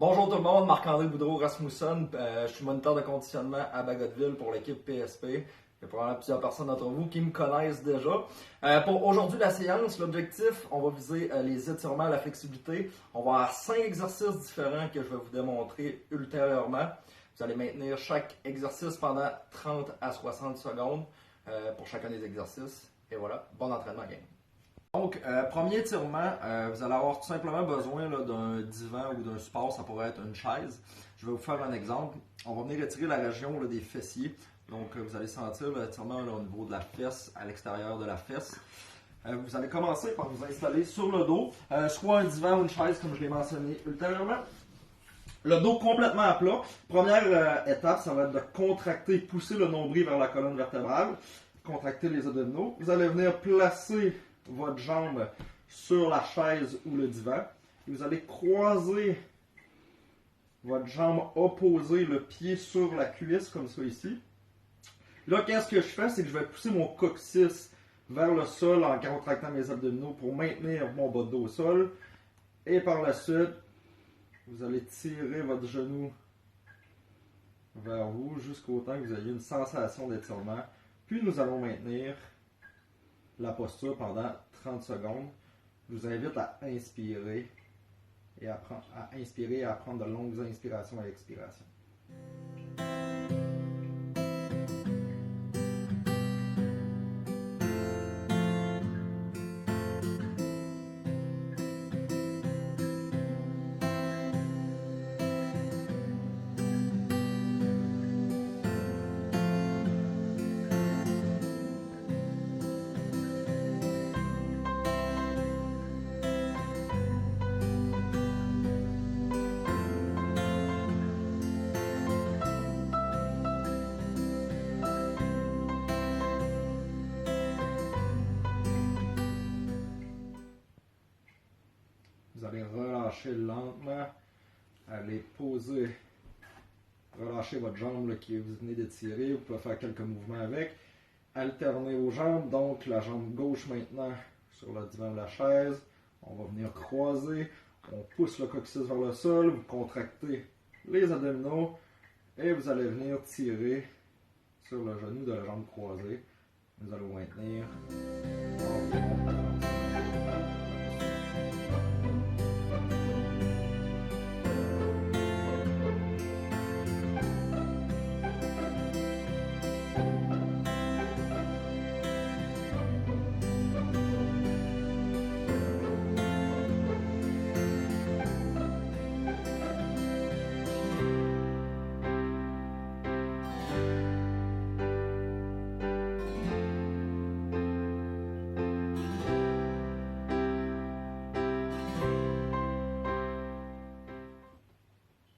Bonjour tout le monde, Marc-André Boudreau-Rasmussen. Je suis moniteur de conditionnement à Bagotville pour l'équipe PSP. Il y a probablement plusieurs personnes d'entre vous qui me connaissent déjà. Pour aujourd'hui, la séance, l'objectif, on va viser les étirements, la flexibilité. On va avoir 5 exercices différents que je vais vous démontrer ultérieurement. Vous allez maintenir chaque exercice pendant 30 à 60 secondes pour chacun des exercices. Et voilà, bon entraînement, gang. Donc, premier étirement, vous allez avoir tout simplement besoin d'un divan ou d'un support, ça pourrait être une chaise. Je vais vous faire un exemple. On va venir étirer la région des fessiers. Donc, vous allez sentir l'étirement au niveau de la fesse, à l'extérieur de la fesse. Vous allez commencer par vous installer sur le dos, soit un divan ou une chaise, comme je l'ai mentionné ultérieurement. Le dos complètement à plat. Première étape, ça va être de contracter, pousser le nombril vers la colonne vertébrale, contracter les abdominaux. Vous allez venir placer votre jambe sur la chaise ou le divan. Et vous allez croiser votre jambe opposée, le pied sur la cuisse, comme ça ici. Là, qu'est-ce que je fais? C'est que je vais pousser mon coccyx vers le sol en contractant mes abdominaux pour maintenir mon bas de dos au sol. Et par la suite, vous allez tirer votre genou vers vous jusqu'au temps que vous ayez une sensation d'étirement. Puis nous allons maintenir la posture pendant 30 secondes. Je vous invite à inspirer et à prendre de longues inspirations et expirations. Vous allez relâcher lentement, allez poser, relâcher votre jambe que vous venez d'étirer, vous pouvez faire quelques mouvements avec. Alternez vos jambes, donc la jambe gauche maintenant sur le divan de la chaise. On va venir croiser, on pousse le coccyx vers le sol, vous contractez les abdominaux et vous allez venir tirer sur le genou de la jambe croisée. Nous allons maintenir environ.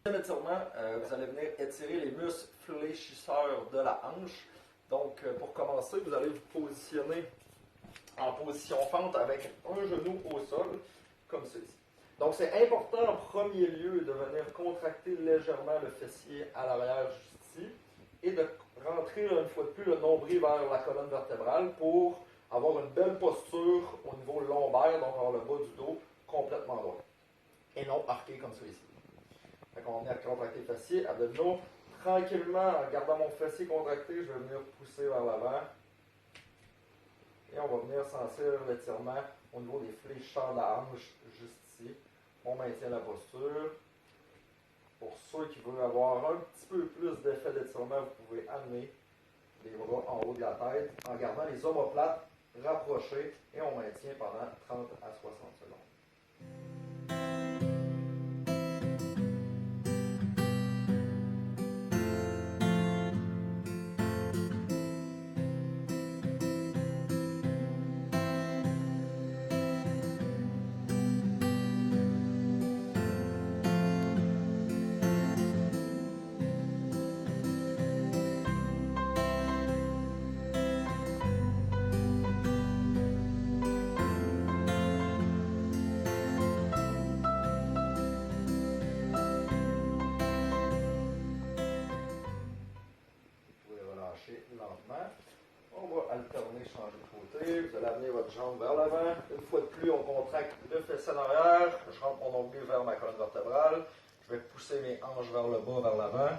Étirement, vous allez venir étirer les muscles fléchisseurs de la hanche. Donc, pour commencer, vous allez vous positionner en position fente avec un genou au sol, comme ceci. Donc, c'est important en premier lieu de venir contracter légèrement le fessier à l'arrière juste ici et de rentrer une fois de plus le nombril vers la colonne vertébrale pour avoir une belle posture au niveau lombaire, donc avoir le bas du dos complètement droit et non arqué comme ça ici. Donc, on vient contracter le fessier, abdominaux. Tranquillement, en gardant mon fessier contracté, je vais venir pousser vers l'avant. Et on va venir sentir l'étirement au niveau des fléchisseurs de la hanche, juste ici. On maintient la posture. Pour ceux qui veulent avoir un petit peu plus d'effet d'étirement, vous pouvez amener les bras en haut de la tête en gardant les omoplates rapprochés. Et on maintient pendant 30 à 60 secondes. Lentement. On va alterner, changer de côté. Vous allez amener votre jambe vers l'avant. Une fois de plus, on contracte le fessier en arrière. Je rentre mon nombril vers ma colonne vertébrale. Je vais pousser mes hanches vers le bas, vers l'avant.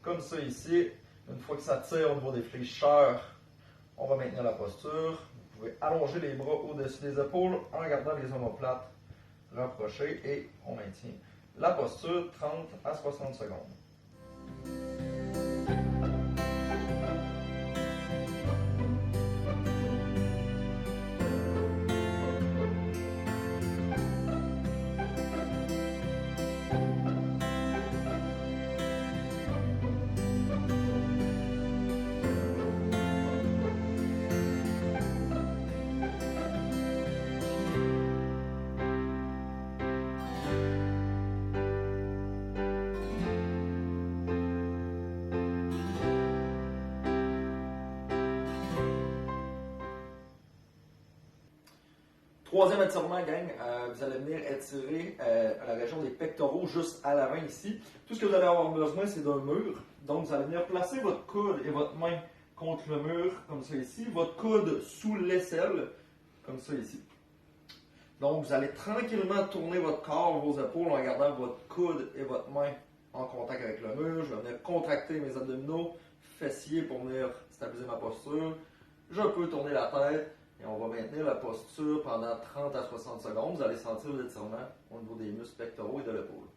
Comme ça ici. Une fois que ça tire au niveau des fléchisseurs, on va maintenir la posture. Vous pouvez allonger les bras au-dessus des épaules en gardant les omoplates rapprochées et on maintient la posture 30 à 60 secondes. Troisième étirement, gang, vous allez venir étirer la région des pectoraux juste à l'avant ici. Tout ce que vous allez avoir besoin, c'est d'un mur. Donc, vous allez venir placer votre coude et votre main contre le mur, comme ça ici. Votre coude sous l'aisselle, comme ça ici. Donc, vous allez tranquillement tourner votre corps, vos épaules, en gardant votre coude et votre main en contact avec le mur. Je vais venir contracter mes abdominaux, fessiers pour venir stabiliser ma posture. Je peux tourner la tête. Et on va maintenir la posture pendant 30 à 60 secondes. Vous allez sentir l'étirement au niveau des muscles pectoraux et de l'épaule.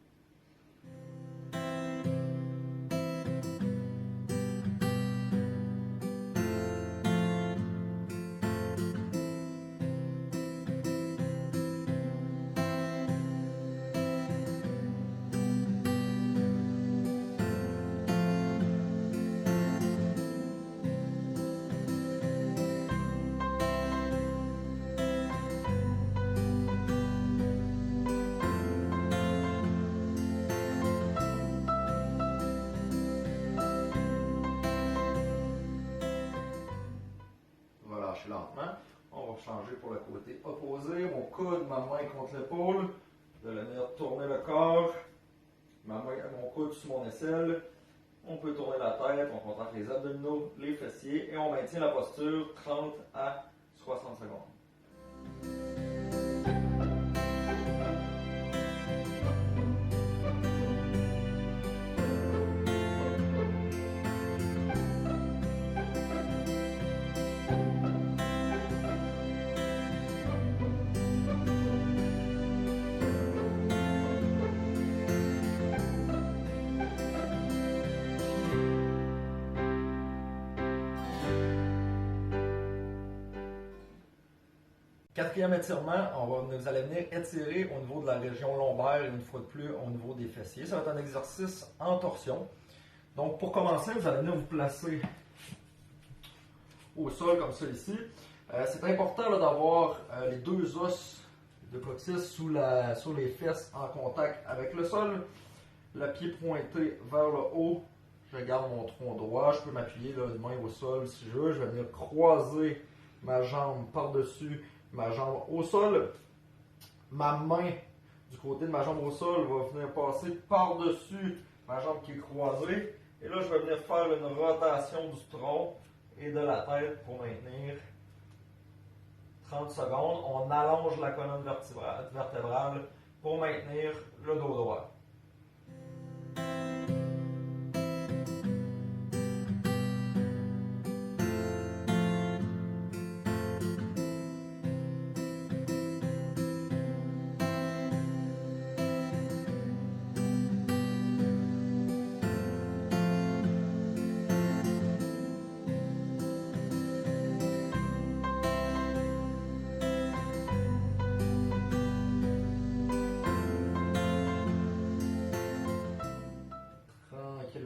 Lentement. On va changer pour le côté opposé. Mon coude, ma main contre l'épaule. Je vais venir tourner le corps. Mon coude sous mon aisselle. On peut tourner la tête. On contracte les abdominaux, les fessiers. Et on maintient la posture 30 à 60 secondes. Quatrième étirement, vous allez venir étirer au niveau de la région lombaire et une fois de plus au niveau des fessiers. Ça va être un exercice en torsion. Donc pour commencer, vous allez venir vous placer au sol comme ça ici. C'est important d'avoir les deux os de coccyx sous les fesses en contact avec le sol. Le pied pointé vers le haut. Je garde mon tronc droit. Je peux m'appuyer une main au sol si je veux. Je vais venir croiser ma jambe par-dessus ma jambe au sol. Ma main du côté de ma jambe au sol va venir passer par-dessus ma jambe qui est croisée. Et là, je vais venir faire une rotation du tronc et de la tête pour maintenir 30 secondes. On allonge la colonne vertébrale pour maintenir le dos droit.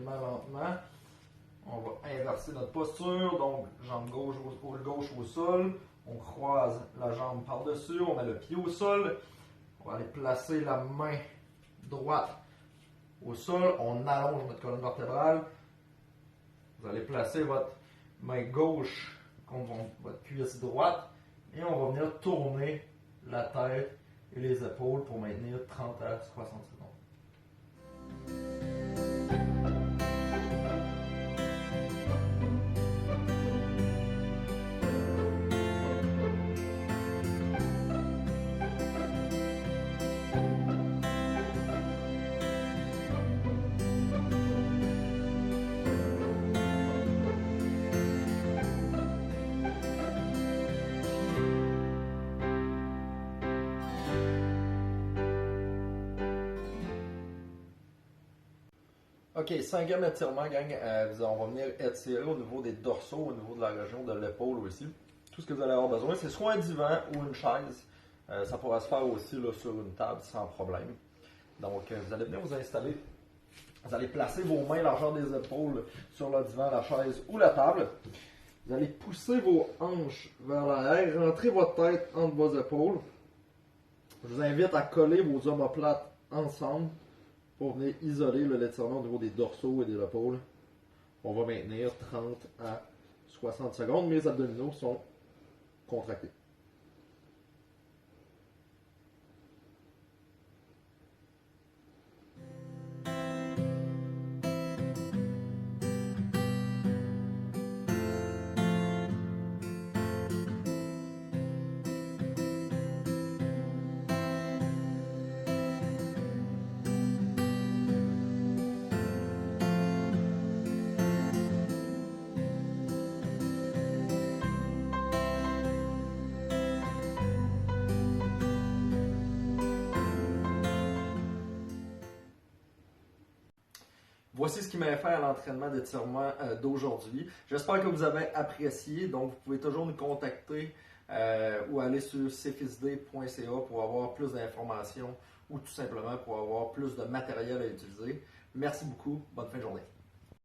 Lentement, on va inverser notre posture, donc jambe gauche, épaule gauche au sol, on croise la jambe par-dessus, on met le pied au sol, on va aller placer la main droite au sol, on allonge notre colonne vertébrale, vous allez placer votre main gauche contre votre cuisse droite et on va venir tourner la tête et les épaules pour maintenir 30 à 60 secondes. Ok, cinquième étirement, gang. On va venir étirer au niveau des dorsaux, au niveau de la région de l'épaule aussi. Tout ce que vous allez avoir besoin, c'est soit un divan ou une chaise. Ça pourra se faire aussi là, sur une table sans problème. Donc, vous allez venir vous installer. Vous allez placer vos mains largeur des épaules sur le divan, la chaise ou la table. Vous allez pousser vos hanches vers l'arrière, rentrer votre tête entre vos épaules. Je vous invite à coller vos omoplates ensemble pour venir isoler l'étirement au niveau des dorsaux et des épaules. On va maintenir 30 à 60 secondes. Mes abdominaux sont contractés. Voici ce qui m'a fait à l'entraînement d'étirement d'aujourd'hui. J'espère que vous avez apprécié. Donc, vous pouvez toujours nous contacter ou aller sur cfisd.ca pour avoir plus d'informations ou tout simplement pour avoir plus de matériel à utiliser. Merci beaucoup. Bonne fin de journée.